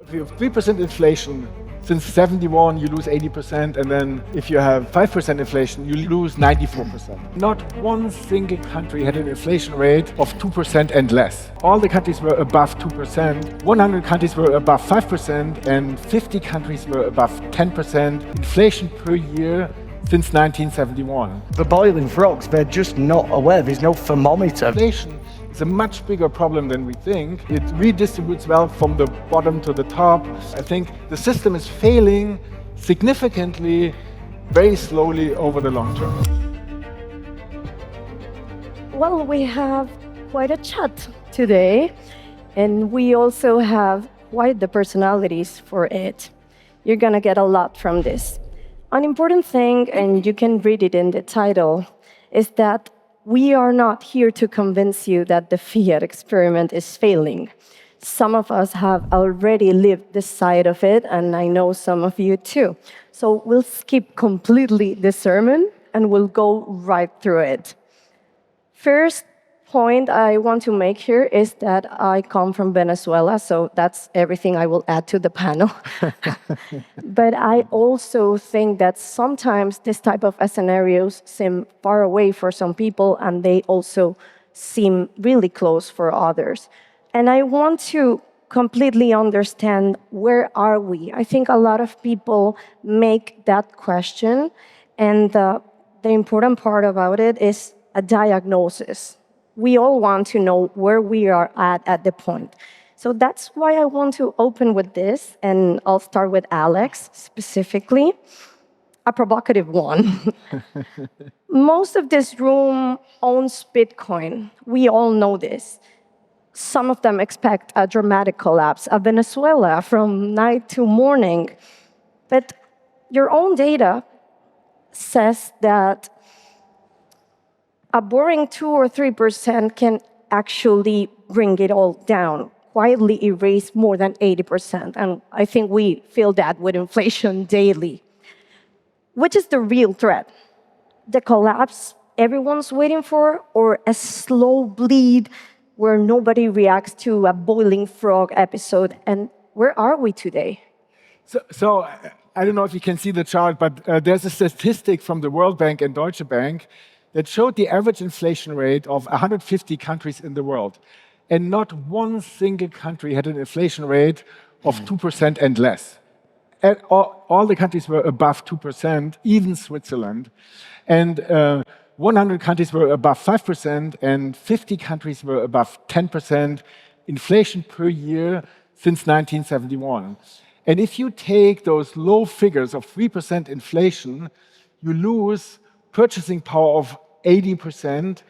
If you have 3% inflation, since 71 you lose 80%, and then if you have 5% inflation, you lose 94%. Not one single country had an inflation rate of 2% and less. All the countries were above 2%, 100 countries were above 5%, and 50 countries were above 10% inflation per year since 1971. The boiling frogs, they're just not aware. There's no thermometer. Inflation is a much bigger problem than we think. It redistributes wealth from the bottom to the top. I think the system is failing significantly, very slowly over the long term. Well, we have quite a chat today, and we also have quite the personalities for it. You're going to get a lot from this. An important thing, and you can read it in the title, is that we are not here to convince you that the fiat experiment is failing. Some of us have already lived this side of it, and I know some of you too. So we'll skip completely the sermon, and we'll go right through it. First point I want to make here is that I come from Venezuela, so that's everything I will add to the panel. But I also think that sometimes this type of scenarios seem far away for some people, and they also seem really close for others. And I want to completely understand, where are we? I think a lot of people make that question, and the important part about it is a diagnosis. We all want to know where we are at the point. So that's why I want to open with this, and I'll start with Alex specifically, a provocative one. Most of this room owns Bitcoin. We all know this. Some of them expect a dramatic collapse of Venezuela from night to morning. But your own data says that a boring 2 or 3% can actually bring it all down, quietly erase more than 80%. And I think we feel that with inflation daily. Which is the real threat? The collapse everyone's waiting for, or a slow bleed where nobody reacts to a boiling frog episode? And where are we today? So I don't know if you can see the chart, but there's a statistic from the World Bank and Deutsche Bank that showed the average inflation rate of 150 countries in the world. And not one single country had an inflation rate of 2% and less. And all the countries were above 2%, even Switzerland. And 100 countries were above 5%, and 50 countries were above 10% inflation per year since 1971. And if you take those low figures of 3% inflation, you lose purchasing power of 80%,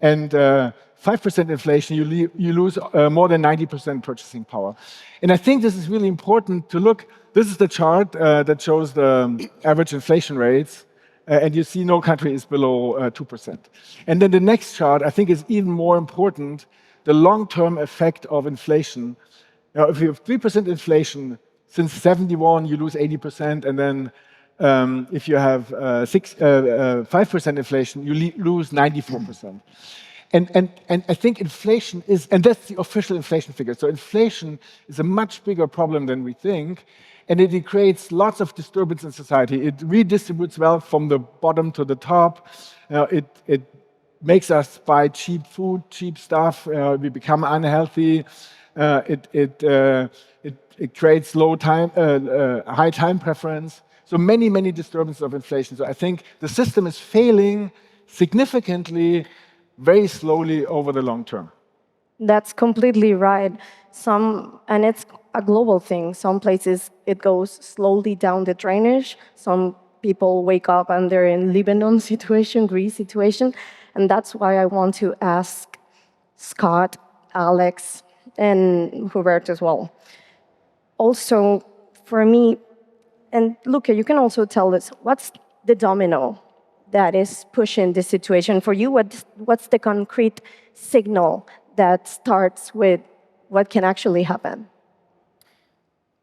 and 5% inflation, you lose more than 90% purchasing power. And I think this is really important to look. This is the chart that shows the average inflation rates, and you see no country is below 2%. And then the next chart, I think, is even more important, the long-term effect of inflation. Now, if you have 3% inflation, since 71, you lose 80%, and then if you have 5% inflation, you lose 94%. And I think inflation is, and that's the official inflation figure. So inflation is a much bigger problem than we think, and it creates lots of disturbance in society. It redistributes wealth from the bottom to the top. It makes us buy cheap food, cheap stuff. We become unhealthy. It creates high time preference. So many disturbances of inflation. So I think the system is failing significantly, very slowly over the long term. That's completely right. And it's a global thing. Some places it goes slowly down the drainage. Some people wake up and they're in Lebanon situation, Greece situation. And that's why I want to ask Scott, Alex, and Hubert as well. Also, for me, and Luca, you can also tell us, what's the domino that is pushing this situation for you? What's the concrete signal that starts with what can actually happen?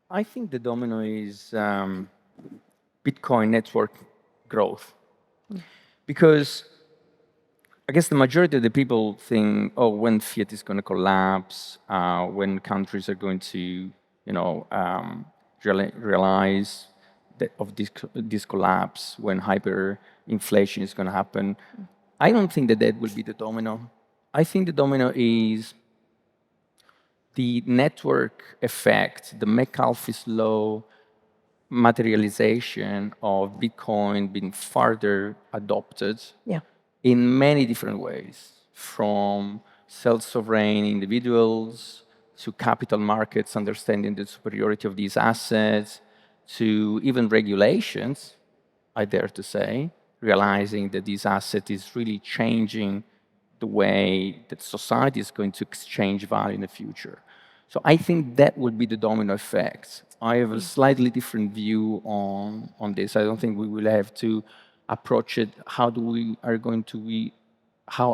I think the domino is Bitcoin network growth. Because I guess the majority of the people think, oh, when fiat is going to collapse, when countries are going to realize that of this collapse when hyperinflation is going to happen. I don't think that will be the domino. I think the domino is the network effect, the McAuliffe law materialization of Bitcoin being further adopted in many different ways, from self-sovereign individuals to capital markets understanding the superiority of these assets, to even regulations, I dare to say, realizing that this asset is really changing the way that society is going to exchange value in the future. So I think that would be the domino effect. I have a slightly different view on this. I don't think we will have to approach it, how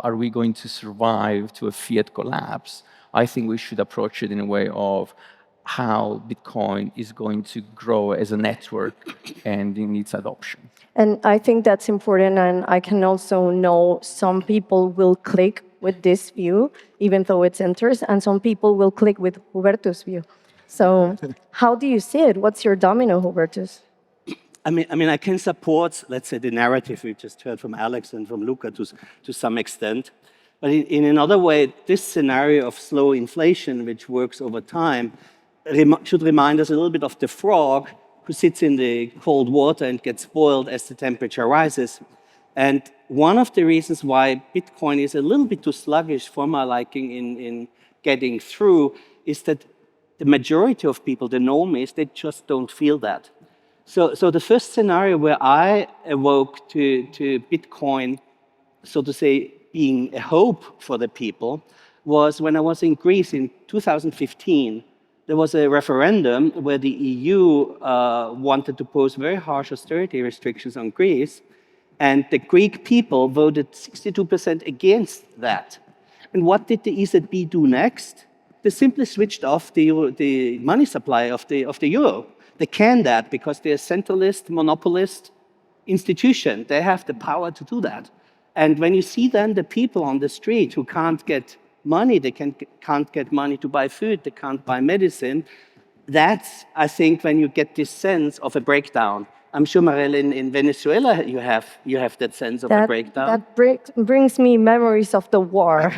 are we going to survive to a fiat collapse? I think we should approach it in a way of how Bitcoin is going to grow as a network and in its adoption. And I think that's important, and I can also know some people will click with this view, even though it's interest, and some people will click with Hubertus' view. So how do you see it? What's your domino, Hubertus? I mean, I can support, let's say, the narrative we just heard from Alex and from Luca to some extent. But in another way, this scenario of slow inflation, which works over time, should remind us a little bit of the frog who sits in the cold water and gets boiled as the temperature rises. And one of the reasons why Bitcoin is a little bit too sluggish for my liking in getting through is that the majority of people, the normies, they just don't feel that. So the first scenario where I awoke to Bitcoin, so to say, being a hope for the people, was when I was in Greece in 2015. There was a referendum where the EU wanted to pose very harsh austerity restrictions on Greece, and the Greek people voted 62% against that. And what did the EZB do next? They simply switched off the money supply of the euro. They can that because they're a centralist, monopolist institution. They have the power to do that. And when you see then the people on the street who can't get money, they can't get money to buy food, they can't buy medicine, that's, I think, when you get this sense of a breakdown. I'm sure, Marelle, in Venezuela, you have that sense of a breakdown. That brings me memories of the war.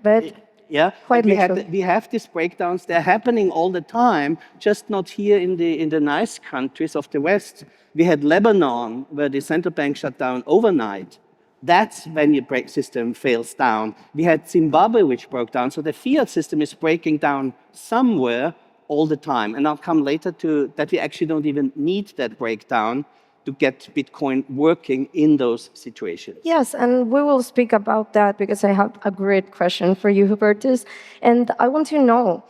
But yeah, quite we have these breakdowns. They're happening all the time, just not here in the nice countries of the West. We had Lebanon, where the central bank shut down overnight. That's when your brake system fails down. We had Zimbabwe, which broke down. So the fiat system is breaking down somewhere all the time. And I'll come later to that we actually don't even need that breakdown to get Bitcoin working in those situations. Yes, and we will speak about that because I have a great question for you, Hubertus. And I want to know,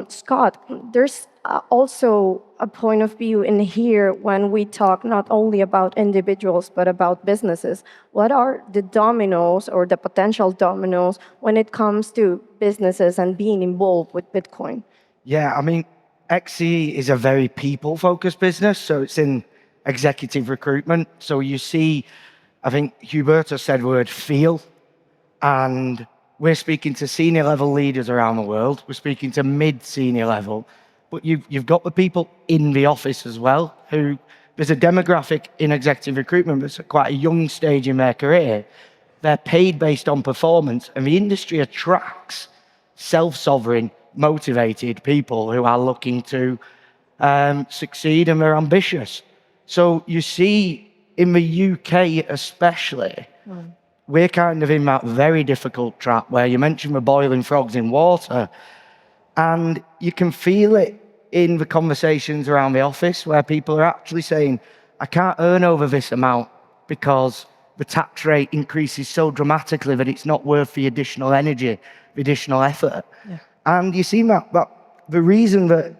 Scott, there's also a point of view in here when we talk not only about individuals, but about businesses. What are the dominoes or the potential dominoes when it comes to businesses and being involved with Bitcoin? Yeah, I mean, XE is a very people-focused business, so it's in executive recruitment. So you see, I think Hubertus said the word feel, and we're speaking to senior level leaders around the world. We're speaking to mid-senior level, but you've got the people in the office as well, who there's a demographic in executive recruitment that's at quite a young stage in their career. They're paid based on performance, and the industry attracts self-sovereign, motivated people who are looking to succeed, and they're ambitious. So you see, in the UK especially, we're kind of in that very difficult trap where you mentioned the boiling frogs in water, and you can feel it in the conversations around the office where people are actually saying, I can't earn over this amount because the tax rate increases so dramatically that it's not worth the additional energy, the additional effort. Yeah. And you see that the reason that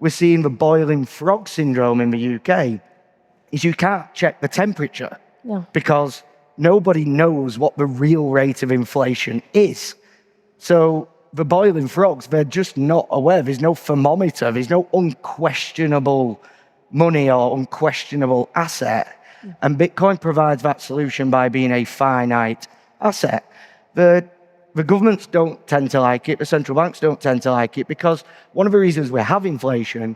we're seeing the boiling frog syndrome in the UK is you can't check the temperature because nobody knows what the real rate of inflation is. So the boiling frogs, they're just not aware. There's no thermometer. There's no unquestionable money or unquestionable asset. And Bitcoin provides that solution by being a finite asset. The the governments don't tend to like it, the central banks don't tend to like it, because one of the reasons we have inflation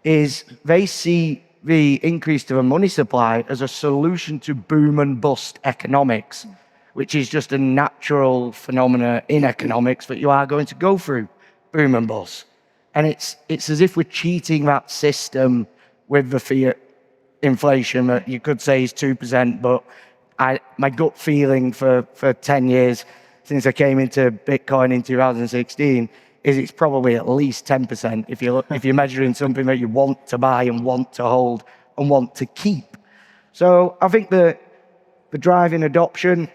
is they see the increase to the money supply as a solution to boom and bust economics, which is just a natural phenomena in economics that you are going to go through boom and bust. And it's as if we're cheating that system with the fiat inflation that you could say is 2%, but my gut feeling for 10 years since I came into Bitcoin in 2016 is it's probably at least 10% if you're measuring something that you want to buy and want to hold and want to keep. So I think the drive in adoption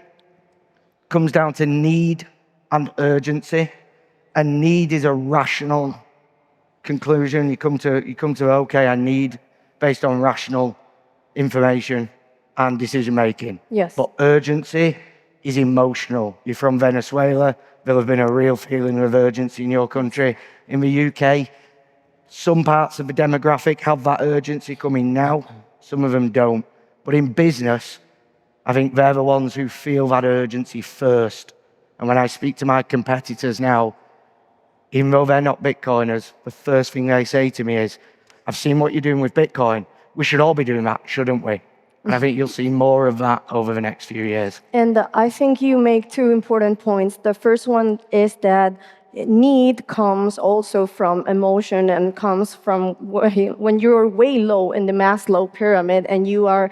comes down to need and urgency, and need is a rational conclusion. You come to okay, I need based on rational information and decision making. Yes. But urgency is emotional. You're from Venezuela. There'll have been a real feeling of urgency in your country. In the UK, some parts of the demographic have that urgency coming now. Some of them don't. But in business, I think they're the ones who feel that urgency first. And when I speak to my competitors now, even though they're not Bitcoiners, the first thing they say to me is, I've seen what you're doing with Bitcoin. We should all be doing that, shouldn't we? And I think you'll see more of that over the next few years. And I think you make two important points. The first one is that need comes also from emotion and comes from when you're way low in the Maslow pyramid and you are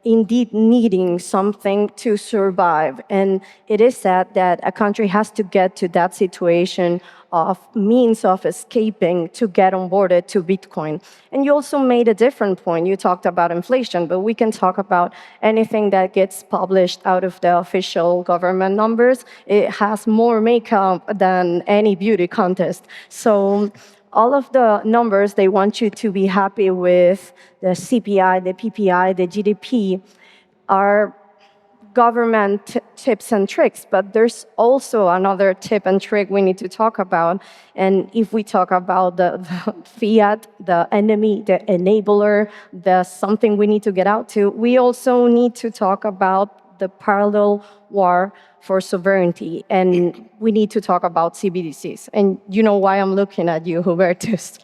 indeed needing something to survive. And it is sad that a country has to get to that situation of means of escaping to get onboarded to Bitcoin. And you also made a different point. You talked about inflation, but we can talk about anything that gets published out of the official government numbers. It has more makeup than any beauty contest. So all of the numbers, they want you to be happy with the CPI, the PPI, the GDP, are government tips and tricks, but there's also another tip and trick we need to talk about. And if we talk about the fiat, the enemy, the enabler, the something we need to get out to, we also need to talk about the parallel war for sovereignty. And we need to talk about CBDCs. And you know why I'm looking at you, Hubertus.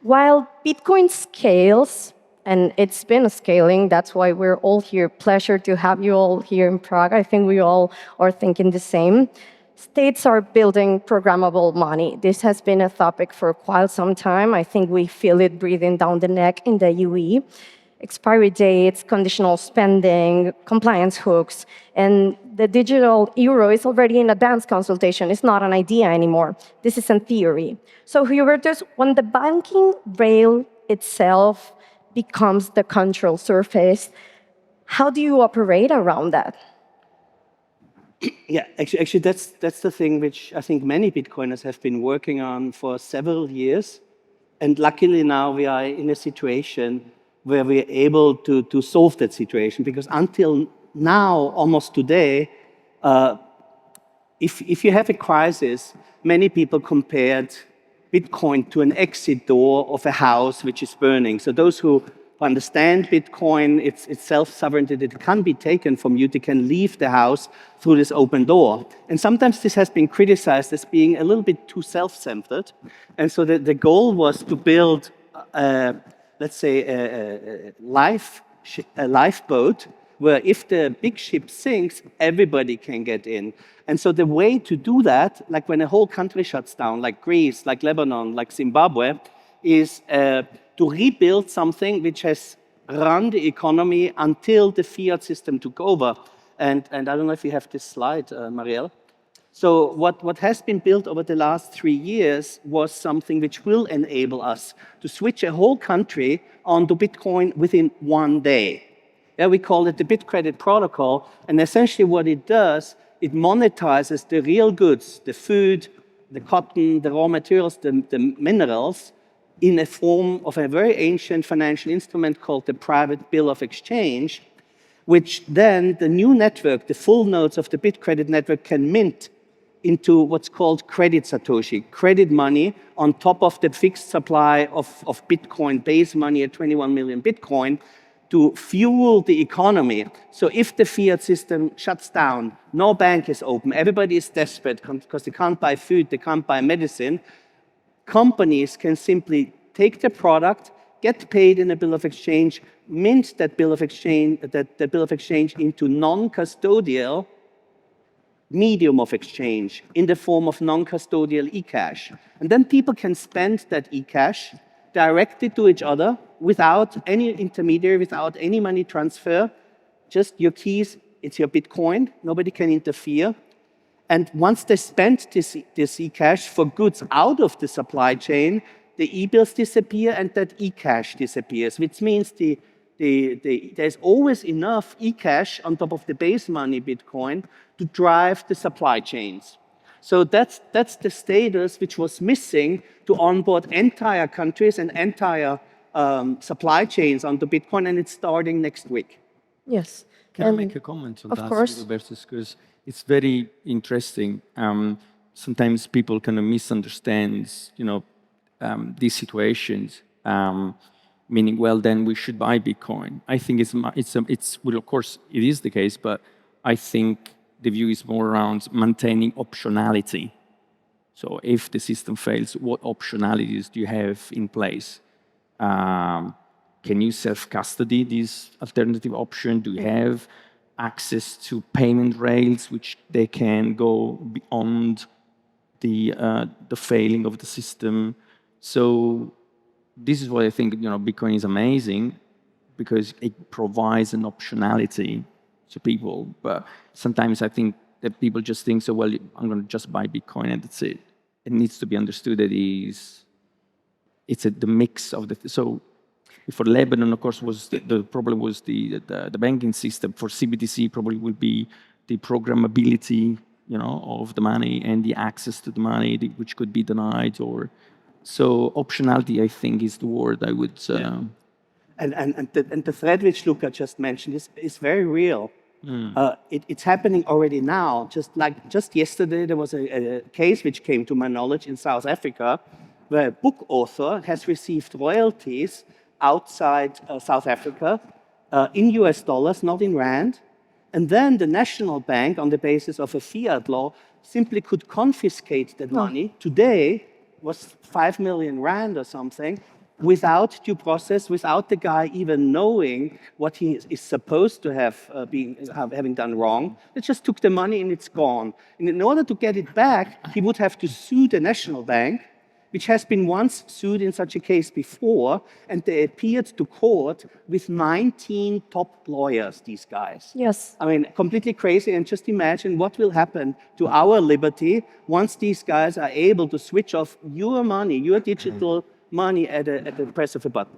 While Bitcoin scales, and it's been scaling, that's why we're all here. Pleasure to have you all here in Prague. I think we all are thinking the same. States are building programmable money. This has been a topic for quite some time. I think we feel it breathing down the neck in the UE. Expiry dates, conditional spending, compliance hooks, and the digital euro is already in advanced consultation. It's not an idea anymore. This is in theory. So Hubertus, when the banking rail itself becomes the control surface, how do you operate around that? Yeah, actually that's the thing which I think many Bitcoiners have been working on for several years. And luckily now we are in a situation where we're able to solve that situation. Because until now, almost today, if you have a crisis, many people compared Bitcoin to an exit door of a house which is burning. So those who understand Bitcoin, its self-sovereignty, that it can be taken from you, they can leave the house through this open door. And sometimes this has been criticized as being a little bit too self-centered. And so the goal was to build, let's say, a lifeboat, where if the big ship sinks, everybody can get in. And so the way to do that, like when a whole country shuts down, like Greece, like Lebanon, like Zimbabwe, is to rebuild something which has run the economy until the fiat system took over. And I don't know if you have this slide, Marielle. So what has been built over the last 3 years was something which will enable us to switch a whole country onto Bitcoin within 1 day. Yeah, we call it the BitCredit Protocol. And essentially what it does, it monetizes the real goods, the food, the cotton, the raw materials, the minerals, in a form of a very ancient financial instrument called the private bill of exchange, which then the new network, the full nodes of the BitCredit network, can mint into what's called credit Satoshi, credit money on top of the fixed supply of Bitcoin base money at 21 million Bitcoin, to fuel the economy. So if the fiat system shuts down, no bank is open, everybody is desperate because they can't buy food, they can't buy medicine, companies can simply take the product, get paid in a bill of exchange, mint that bill of exchange, that bill of exchange into non-custodial medium of exchange in the form of non-custodial e-cash. And then people can spend that e-cash directly to each other without any intermediary, without any money transfer, just your keys, it's your Bitcoin, nobody can interfere. And once they spend this e-cash for goods out of the supply chain, the e-bills disappear and that e-cash disappears, which means there's always enough e-cash on top of the base money Bitcoin to drive the supply chains. So that's the status which was missing to onboard entire countries and entire supply chains onto Bitcoin, and it's starting next week. Yes. Can I make a comment on that, Robertus? Because it's very interesting. Sometimes people kind of misunderstand, these situations. Meaning, well, then we should buy Bitcoin. I think well, of course, it is the case, but I think the view is more around maintaining optionality. So if the system fails, what optionalities do you have in place? Can you self-custody this alternative option? Do you have access to payment rails which they can go beyond the failing of the system? So this is why I think Bitcoin is amazing, because it provides an optionality to people. But sometimes I think that people just think, so well, I'm going to just buy Bitcoin and that's it. It needs to be understood that it's the mix of the. So for Lebanon, of course, was the problem was the banking system. For CBDC, probably will be the programmability, of the money and the access to the money, which could be denied or. So optionality, I think, is the word I would. And the threat which Luca just mentioned is very real. It's happening already now. Just yesterday, there was a case which came to my knowledge in South Africa, where a book author has received royalties outside South Africa in US dollars, not in rand. And then the national bank, on the basis of a fiat law, simply could confiscate that money. Today was 5 million rand or something, without due process, without the guy even knowing what he is supposed to have having done wrong. They just took the money and it's gone. And in order to get it back, he would have to sue the national bank, which has been once sued in such a case before, and they appeared to court with 19 top lawyers, these guys. Yes. I mean, completely crazy, and just imagine what will happen to our liberty once these guys are able to switch off your money, your digital money at the press of a button.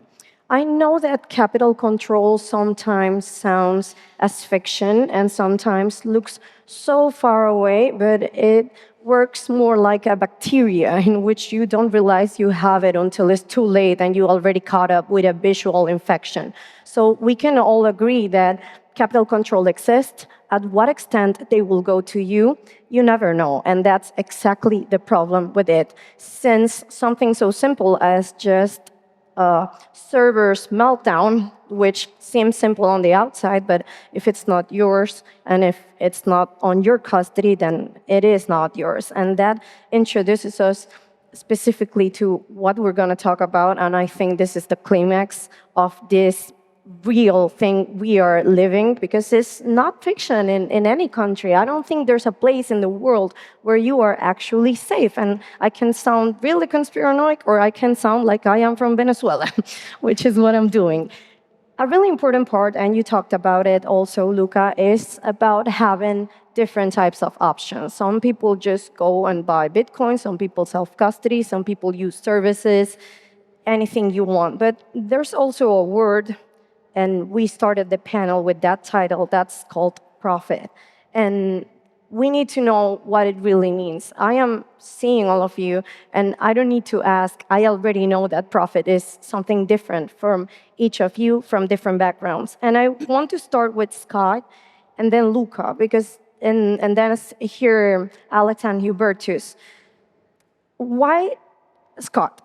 I know that capital control sometimes sounds as fiction and sometimes looks so far away, but it works more like a bacteria in which you don't realize you have it until it's too late and you already caught up with a visual infection. So we can all agree that capital control exists. At what extent they will go to you, you never know. And that's exactly the problem with it. Since something so simple as just server's meltdown, which seems simple on the outside, but if it's not yours and if it's not on your custody, then it is not yours. And that introduces us specifically to what we're going to talk about. And I think this is the climax of this real thing we are living, because it's not fiction in any country. I don't think there's a place in the world where you are actually safe. And I can sound really conspiranoic, or I can sound like I am from Venezuela, which is what I'm doing. A really important part, and you talked about it also, Luca, is about having different types of options. Some people just go and buy Bitcoin, some people self-custody, some people use services, anything you want. But there's also a word, and we started the panel with that title, that's called profit. And we need to know what it really means. I am seeing all of you, and I don't need to ask. I already know that profit is something different from each of you, from different backgrounds. And I want to start with Scott and then Luca, because, and then here, Alex and Hubertus. Why, Scott?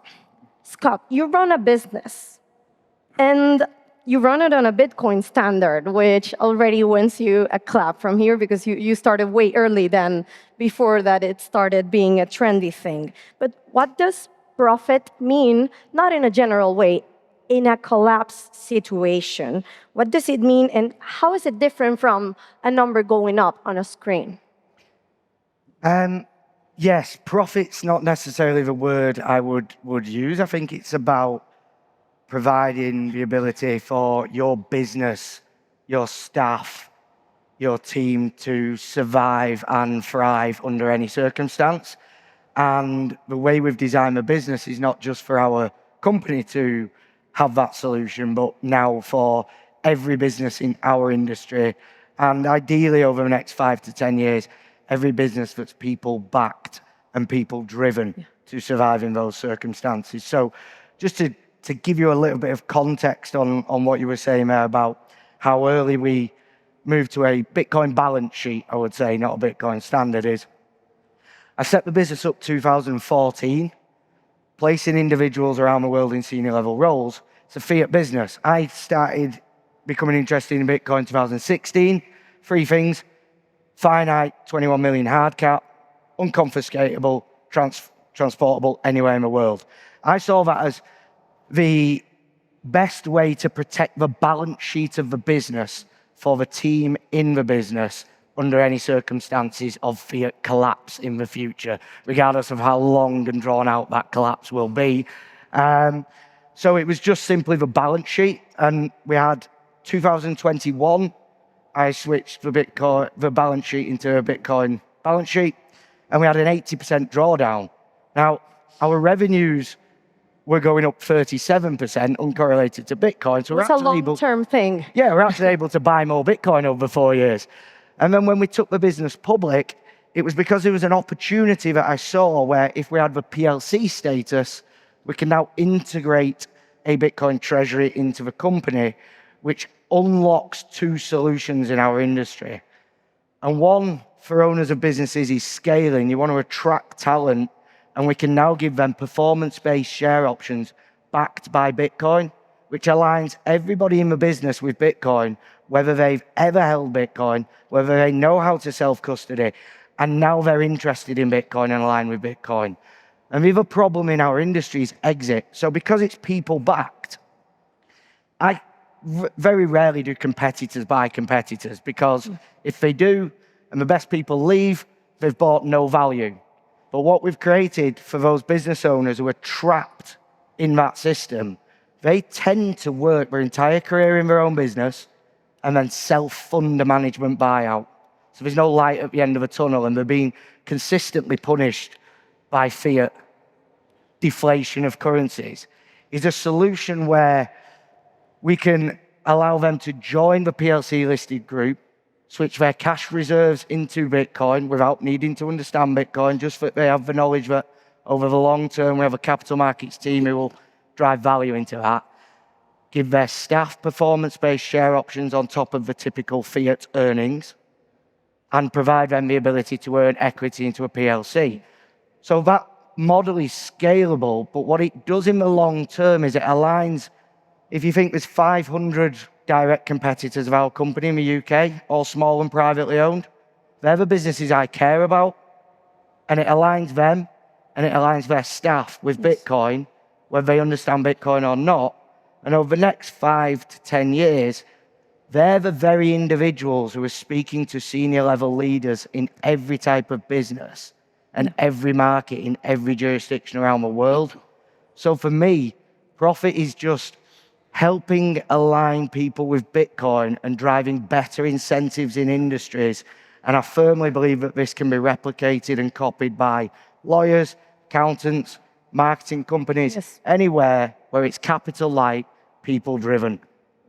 Scott, you run a business. And you run it on a Bitcoin standard, which already wins you a clap from here because you started way early than before that it started being a trendy thing. But what does profit mean, not in a general way, in a collapse situation? What does it mean, and how is it different from a number going up on a screen? Yes, profit's not necessarily the word I would use. I think it's about providing the ability for your business, your staff, your team to survive and thrive under any circumstance. And the way we've designed the business is not just for our company to have that solution, but now for every business in our industry. And ideally, over the next 5 to 10 years, every business that's people-backed and people-driven to survive in those circumstances. So just to give you a little bit of context on what you were saying there about how early we moved to a Bitcoin balance sheet, I would say, not a Bitcoin standard, is I set the business up 2014, placing individuals around the world in senior level roles. It's a fiat business. I started becoming interested in Bitcoin 2016. 3 things: finite, 21 million hard cap, unconfiscatable, transportable anywhere in the world. I saw that as the best way to protect the balance sheet of the business for the team in the business under any circumstances of fiat collapse in the future, regardless of how long and drawn out that collapse will be. So it was just simply the balance sheet. And we had 2021, I switched the balance sheet into a Bitcoin balance sheet, and we had an 80% drawdown. Now, our revenues were going up 37%, uncorrelated to Bitcoin. So it's a long-term thing. Yeah, we're actually able to buy more Bitcoin over 4 years. And then when we took the business public, it was because there was an opportunity that I saw where if we had the PLC status, we can now integrate a Bitcoin treasury into the company, which unlocks 2 solutions in our industry. And one for owners of businesses is scaling. You want to attract talent, and we can now give them performance-based share options backed by Bitcoin, which aligns everybody in the business with Bitcoin, whether they've ever held Bitcoin, whether they know how to self-custody, and now they're interested in Bitcoin and aligned with Bitcoin. And the other problem in our industry is exit. So because it's people-backed, I very rarely do competitors buy competitors, because if they do, and the best people leave, they've bought no value. But what we've created for those business owners who are trapped in that system, they tend to work their entire career in their own business and then self-fund a management buyout. So there's no light at the end of the tunnel, and they're being consistently punished by fiat deflation of currencies. Is a solution where we can allow them to join the PLC-listed group, switch their cash reserves into Bitcoin without needing to understand Bitcoin, just that they have the knowledge that over the long term we have a capital markets team who will drive value into that. Give their staff performance-based share options on top of the typical fiat earnings, and provide them the ability to earn equity into a PLC. So that model is scalable, but what it does in the long term is it aligns. If you think there's 500 direct competitors of our company in the UK, all small and privately owned, they're the businesses I care about, and it aligns them and it aligns their staff with Bitcoin, whether they understand Bitcoin or not. And over the next 5 to 10 years, they're the very individuals who are speaking to senior level leaders in every type of business and every market in every jurisdiction around the world. So for me, profit is just helping align people with Bitcoin and driving better incentives in industries. And I firmly believe that this can be replicated and copied by lawyers, accountants, marketing companies, anywhere where it's capital light, people driven.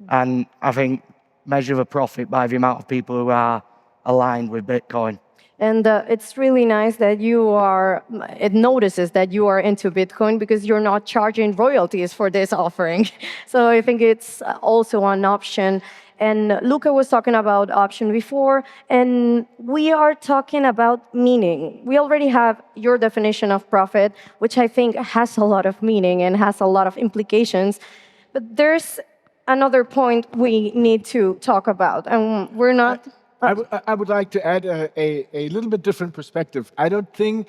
And I think measure the profit by the amount of people who are aligned with Bitcoin. And it's really nice that it notices that you are into Bitcoin, because you're not charging royalties for this offering. So I think it's also an option. And Luca was talking about option before, and we are talking about meaning. We already have your definition of profit, which I think has a lot of meaning and has a lot of implications. But there's another point we need to talk about, and we're not. I would like to add a little bit different perspective. I don't think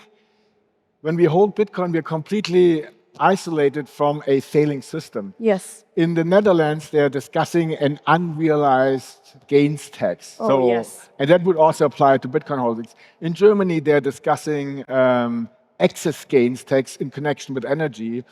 when we hold Bitcoin, we're completely isolated from a failing system. Yes. In the Netherlands, they're discussing an unrealized gains tax. Oh, yes. And that would also apply to Bitcoin holdings. In Germany, they're discussing excess gains tax in connection with energy.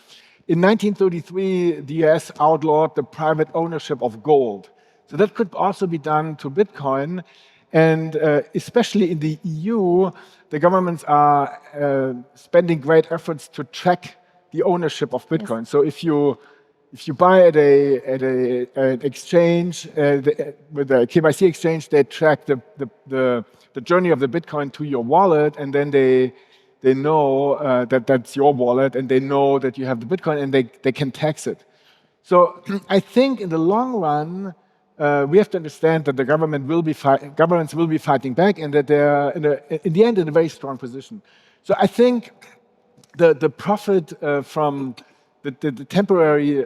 In 1933, the US outlawed the private ownership of gold. So that could also be done to Bitcoin. And especially in the EU, the governments are spending great efforts to track the ownership of Bitcoin. Yes. So if you buy at an exchange with a KYC exchange, they track the journey of the Bitcoin to your wallet, and then they know that that's your wallet, and they know that you have the Bitcoin, and they can tax it. So I think in the long run, we have to understand that the governments will be fighting back, and that they're in the end in a very strong position. So I think the profit from the temporary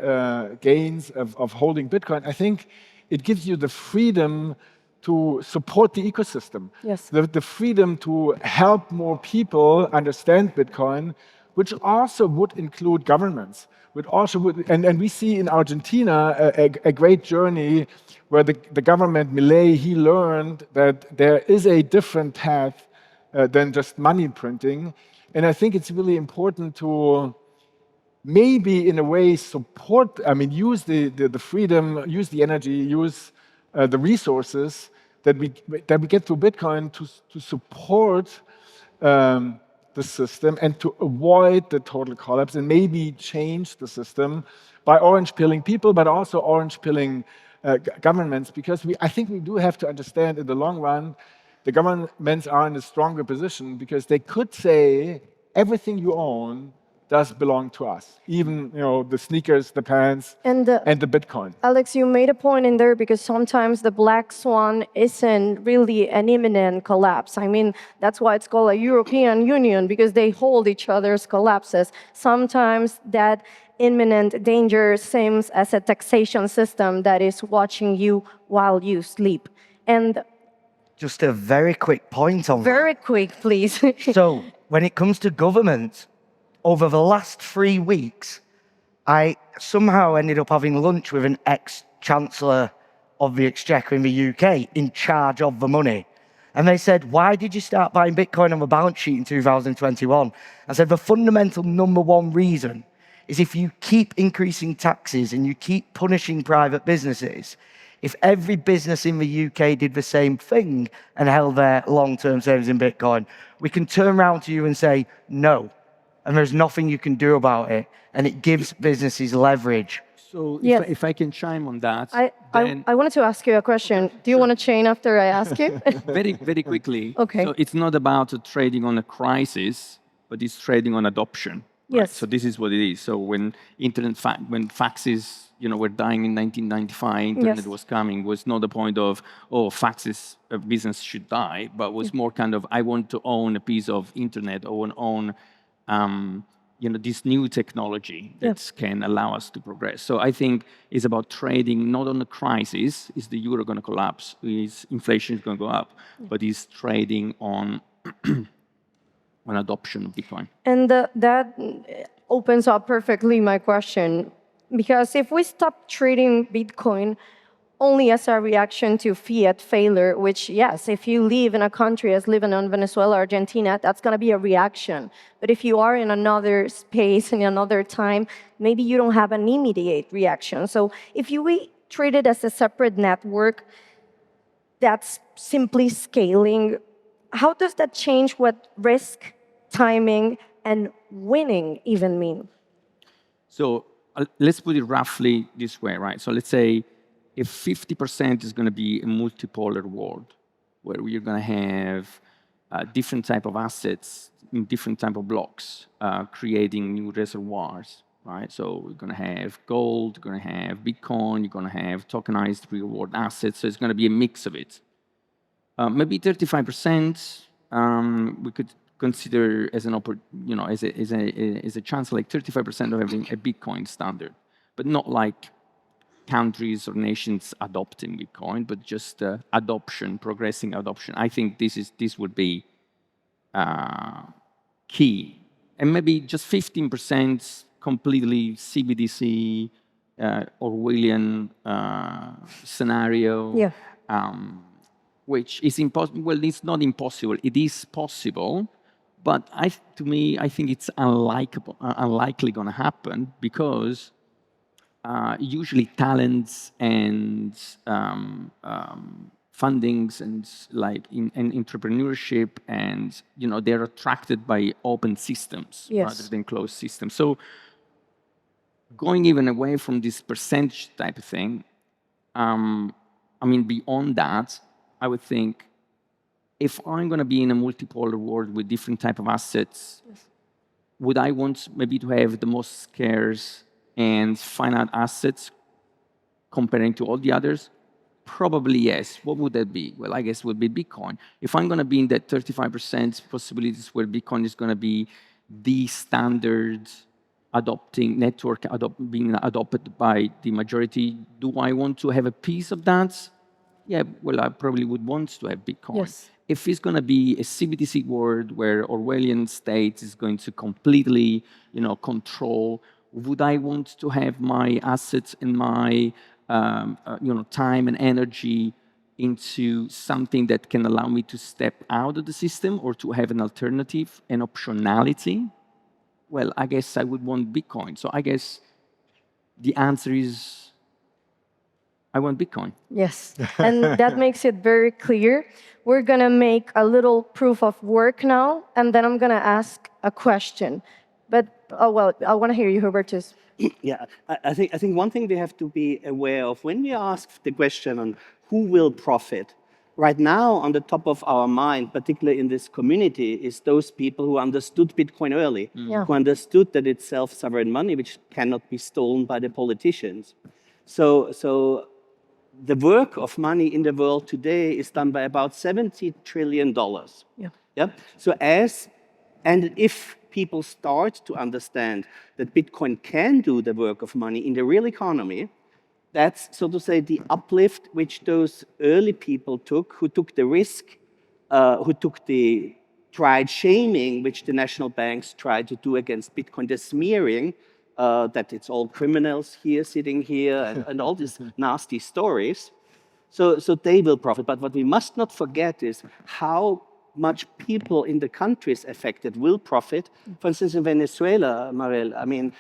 gains of holding Bitcoin, I think it gives you the freedom to support the ecosystem. Yes. The freedom to help more people understand Bitcoin, which also would include governments. And we see in Argentina a great journey where the government, Milei, he learned that there is a different path than just money printing. And I think it's really important to maybe in a way support, use the freedom, use the energy, use the resources that we get through Bitcoin to support the system and to avoid the total collapse, and maybe change the system by orange-pilling people, but also orange-pilling governments, because I think we do have to understand in the long run, the governments are in a stronger position because they could say everything you own does belong to us, even the sneakers, the pants, and the Bitcoin. Alex, you made a point in there because sometimes the black swan isn't really an imminent collapse. I mean, that's why it's called a European Union, because they hold each other's collapses. Sometimes that imminent danger seems as a taxation system that is watching you while you sleep. And just a very quick point on that. Very quick, please. So when it comes to government, over the last 3 weeks, I somehow ended up having lunch with an ex-Chancellor of the Exchequer in the UK in charge of the money. And they said, why did you start buying Bitcoin on the balance sheet in 2021? I said, the fundamental number one reason is if you keep increasing taxes and you keep punishing private businesses, if every business in the UK did the same thing and held their long-term savings in Bitcoin, we can turn around to you and say, no. And there's nothing you can do about it, and it gives businesses leverage. So yes. if I can chime on that, I wanted to ask you a question. Do you want to chain after I ask you? very, very quickly. Okay. So it's not about trading on a crisis, but it's trading on adoption. Yes. Right? So this is what it is. So when when faxes, were dying in 1995, internet yes. was coming, was not the point of, faxes, business should die, but was more kind of, I want to own a piece of internet or own this new technology that can allow us to progress. So I think it's about trading not on a crisis, is the euro going to collapse, is inflation going to go up, but is trading on adoption of Bitcoin. And that opens up perfectly my question, because if we stop trading Bitcoin only as a reaction to fiat failure, which, yes, if you live in a country as Lebanon, Venezuela, Argentina, that's going to be a reaction. But if you are in another space, in another time, maybe you don't have an immediate reaction. So if we treat it as a separate network that's simply scaling, how does that change what risk, timing, and winning even mean? So let's put it roughly this way, right? So let's say if 50% is going to be a multipolar world, where we're going to have different type of assets in different type of blocks, creating new reservoirs, right? So we're going to have gold, you're going to have Bitcoin, you're going to have tokenized real-world assets. So it's going to be a mix of it. Maybe 35% we could consider as an as a chance, like 35% of having a Bitcoin standard, but not like countries or nations adopting Bitcoin, but just adoption, progressing adoption. I think this would be key. And maybe just 15% completely CBDC, Orwellian scenario. Yeah. Which is impossible. Well, it's not impossible. It is possible, but to me, I think it's unlikely going to happen because usually talents and fundings and entrepreneurship and they're attracted by open systems rather than closed systems. So going even away from this percentage type of thing, I mean, beyond that, I would think if I'm going to be in a multipolar world with different type of assets, would I want maybe to have the most scarce and finite assets comparing to all the others? Probably yes. What would that be? Well, I guess it would be Bitcoin. If I'm going to be in that 35% possibilities where Bitcoin is going to be the standard network being adopted by the majority, do I want to have a piece of that? Yeah, well, I probably would want to have Bitcoin. Yes. If it's going to be a CBDC world where Orwellian state is going to completely, control, would I want to have my assets and my, time and energy into something that can allow me to step out of the system or to have an alternative, an optionality? Well, I guess I would want Bitcoin. So I guess the answer is I want Bitcoin. Yes, and that makes it very clear. We're going to make a little proof of work now, and then I'm going to ask a question. But, I want to hear you, Hubertus. Yeah, I think one thing we have to be aware of when we ask the question on who will profit, right now on the top of our mind, particularly in this community, is those people who understood Bitcoin early, who understood that it's self-sovereign money which cannot be stolen by the politicians. So the work of money in the world today is done by about $70 trillion. Yeah. So if people start to understand that Bitcoin can do the work of money in the real economy, that's, so to say, the uplift which those early people took, who took the risk, who tried shaming, which the national banks tried to do against Bitcoin, the smearing, that it's all criminals here, sitting here, and all these nasty stories. So they will profit. But what we must not forget is how much people in the countries affected will profit. For instance, in Venezuela, Marel, I mean,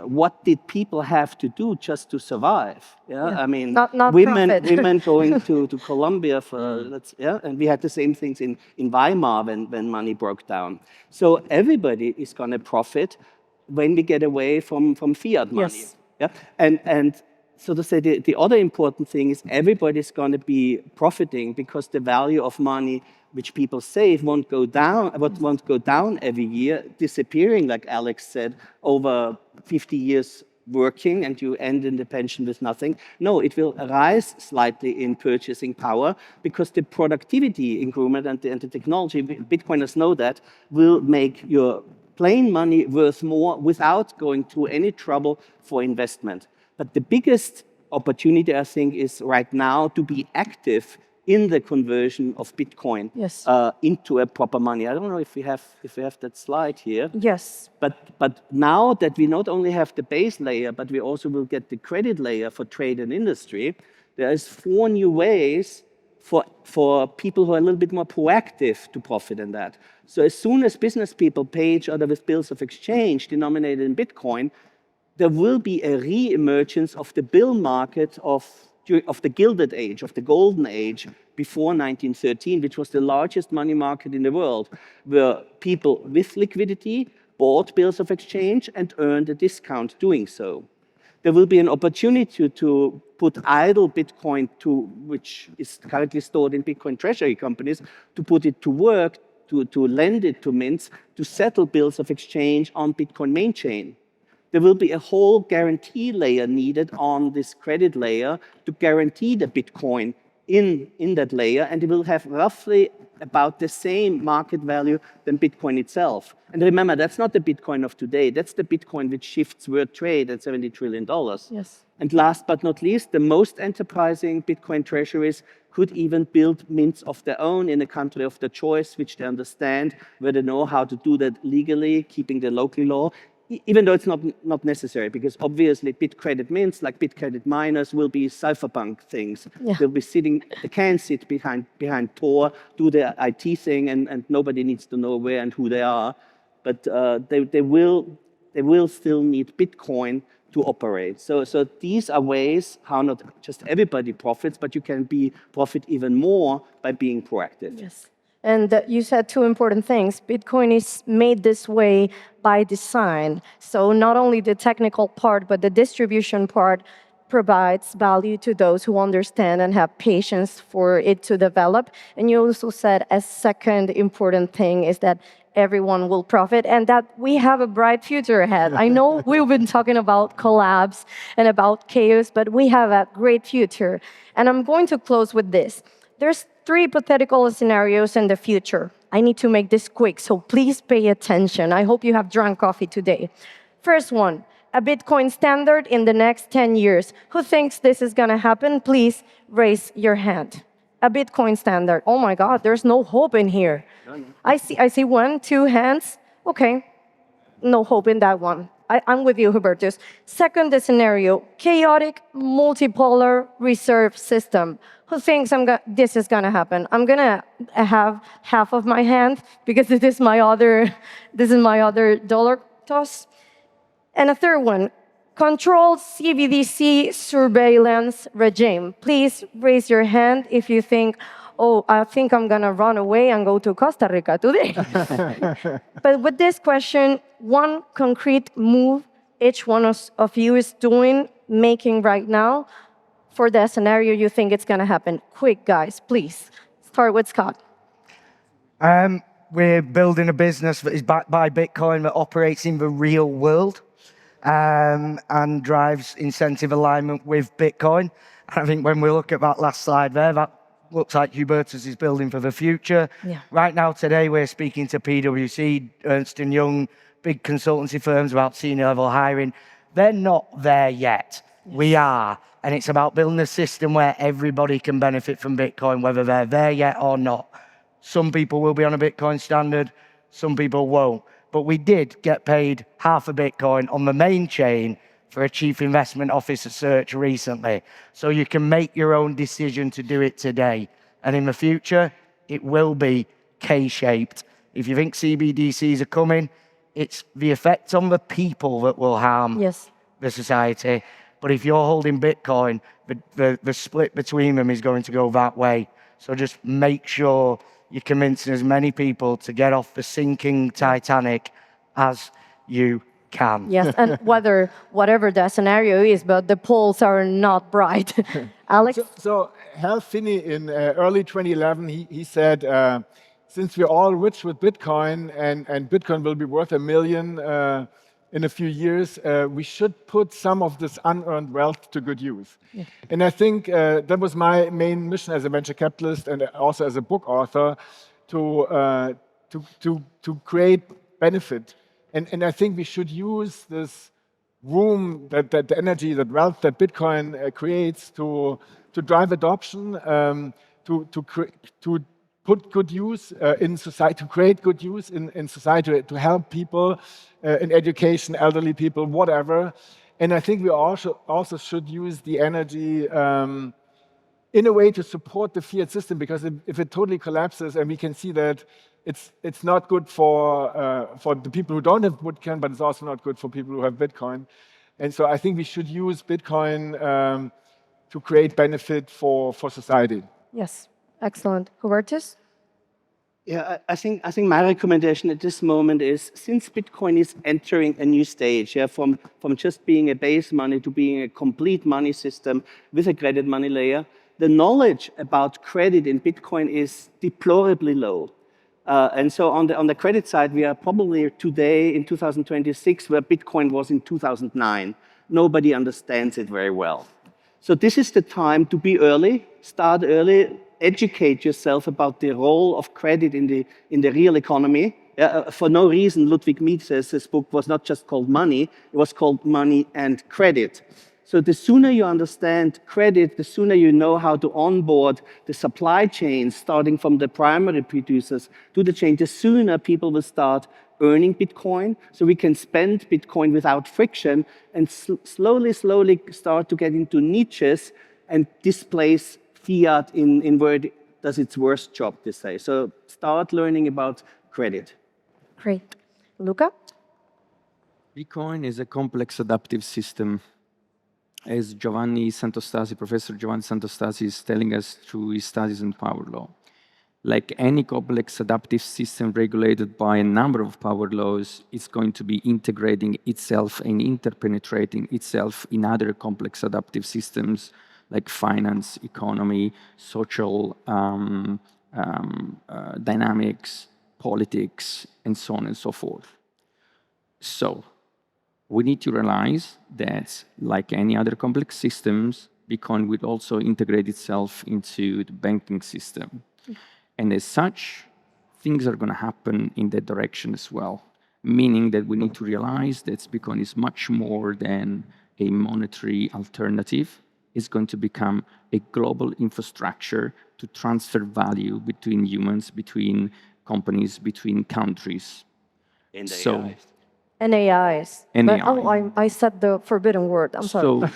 what did people have to do just to survive? I mean, not women going to Colombia for, and we had the same things in Weimar when money broke down. So everybody is going to profit when we get away from fiat money. Yeah? And so to say, the other important thing is everybody's going to be profiting because the value of money which people save won't go down every year, disappearing, like Alex said, over 50 years working and you end in the pension with nothing. No, it will rise slightly in purchasing power because the productivity improvement and the technology, Bitcoiners know that, will make your plain money worth more without going through any trouble for investment. But the biggest opportunity, I think, is right now to be active in the conversion of Bitcoin into a proper money. I don't know if we have that slide here. Yes. But now that we not only have the base layer, but we also will get the credit layer for trade and industry, there is 4 new ways for people who are a little bit more proactive to profit in that. So as soon as business people pay each other with bills of exchange denominated in Bitcoin, there will be a re-emergence of the bill market of the Gilded Age, of the Golden Age, before 1913, which was the largest money market in the world, where people with liquidity bought bills of exchange and earned a discount doing so. There will be an opportunity to put idle Bitcoin, which is currently stored in Bitcoin treasury companies, to put it to work, to lend it to mints, to settle bills of exchange on Bitcoin main chain. There will be a whole guarantee layer needed on this credit layer to guarantee the Bitcoin in that layer, and it will have roughly about the same market value than Bitcoin itself. And remember, that's not the Bitcoin of today. That's the Bitcoin which shifts world trade at $70 trillion. Yes. And last but not least, the most enterprising Bitcoin treasuries could even build mints of their own in a country of their choice, which they understand, where they know how to do that legally, keeping the local law, even though it's not necessary, because obviously BitCredit mints, like BitCredit miners, will be cypherpunk things. Yeah. They'll be they can sit behind Tor, do their IT thing, and nobody needs to know where and who they are. But they will still need Bitcoin to operate. So these are ways how not just everybody profits, but you can profit even more by being proactive. Yes. And you said two important things. Bitcoin is made this way by design. So not only the technical part, but the distribution part provides value to those who understand and have patience for it to develop. And you also said a second important thing is that everyone will profit and that we have a bright future ahead. I know we've been talking about collapse and about chaos, but we have a great future. And I'm going to close with this. There's 3 hypothetical scenarios in the future. I need to make this quick, so please pay attention. I hope you have drunk coffee today. First one, a Bitcoin standard in the next 10 years. Who thinks this is going to happen? Please raise your hand. A Bitcoin standard. Oh my God, there's no hope in here. I see 1, 2 hands. Okay, no hope in that one. I'm with you, Hubertus. Second scenario, chaotic multipolar reserve system. Who thinks this is going to happen? I'm going to have half of my hand because this is my other dollar toss. And a third one, controlled CBDC surveillance regime. Please raise your hand if you think, oh, I think I'm going to run away and go to Costa Rica today. But with this question, one concrete move each one of you is making right now for the scenario you think it's going to happen. Quick, guys, please. Start with Scott. We're building a business that is backed by Bitcoin that operates in the real world and drives incentive alignment with Bitcoin. And I think when we look at that last slide there, that looks like Hubertus is building for the future. Yeah. Right now, today, we're speaking to PwC, Ernst & Young, big consultancy firms about senior level hiring. They're not there yet. Yes. We are. And it's about building a system where everybody can benefit from Bitcoin, whether they're there yet or not. Some people will be on a Bitcoin standard, some people won't. But we did get paid half a Bitcoin on the main chain for a chief investment officer search recently. So you can make your own decision to do it today. And in the future, it will be K-shaped. If you think CBDCs are coming, it's the effect on the people that will harm the society. But if you're holding Bitcoin, the split between them is going to go that way. So just make sure you're convincing as many people to get off the sinking Titanic as you can. Yes, and whatever the scenario is, but the polls are not bright. Alex? So Hal Finney in early 2011, he said, since we're all rich with Bitcoin and Bitcoin will be worth $1 million in a few years, we should put some of this unearned wealth to good use. Yeah. And I think that was my main mission as a venture capitalist and also as a book author to create benefit. And I think we should use this room, that the energy, that wealth that Bitcoin creates to drive adoption, to put good use in society, to create good use in society, to help people in education, elderly people, whatever. And I think we also should use the energy in a way to support the fiat system, because if it totally collapses, and we can see that it's not good for the people who don't have Bitcoin, but it's also not good for people who have Bitcoin. And so I think we should use Bitcoin to create benefit for society. Yes, excellent. Hubertus? Yeah, I think my recommendation at this moment is, since Bitcoin is entering a new stage, from just being a base money to being a complete money system with a credit money layer, the knowledge about credit in Bitcoin is deplorably low. And so on the credit side, we are probably today in 2026 where Bitcoin was in 2009. Nobody understands it very well. So this is the time to be early, start early, educate yourself about the role of credit in the real economy. For no reason, Ludwig Mises' book was not just called Money, it was called Money and Credit. So the sooner you understand credit, the sooner you know how to onboard the supply chain, starting from the primary producers to the chain, the sooner people will start earning Bitcoin, so we can spend Bitcoin without friction and slowly start to get into niches and displace fiat in where it does its worst job, they say. So start learning about credit. Great. Luca? Bitcoin is a complex adaptive system. As Professor Giovanni Santostasi is telling us through his studies in power law. Like any complex adaptive system regulated by a number of power laws, it's going to be integrating itself and interpenetrating itself in other complex adaptive systems like finance, economy, social dynamics, politics, and so on and so forth. So we need to realize that, like any other complex systems, Bitcoin will also integrate itself into the banking system. And as such, things are going to happen in that direction as well, meaning that we need to realize that Bitcoin is much more than a monetary alternative. It's going to become a global infrastructure to transfer value between humans, between companies, between countries. And AIs. And AIs. And but, AI. oh, I said the forbidden word. I'm sorry.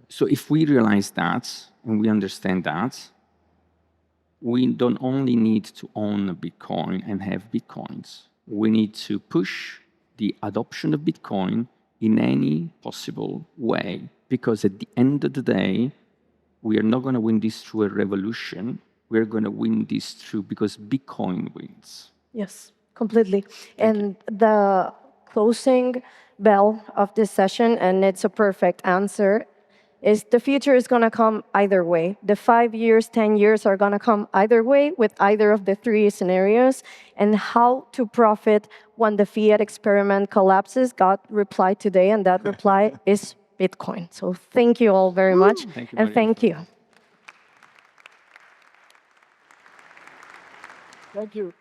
So if we realize that, and we understand that, we don't only need to own a Bitcoin and have Bitcoins. We need to push the adoption of Bitcoin in any possible way, because at the end of the day, we are not going to win this through a revolution. We're going to win this through because Bitcoin wins. Yes, completely. And the closing bell of this session, and it's a perfect answer, is the future is going to come either way. The 5 years, 10 years are going to come either way with either of the three scenarios. And how to profit when the fiat experiment collapses got replied today, and that reply is Bitcoin. So thank you all very much. Thank you, and thank you. Thank you.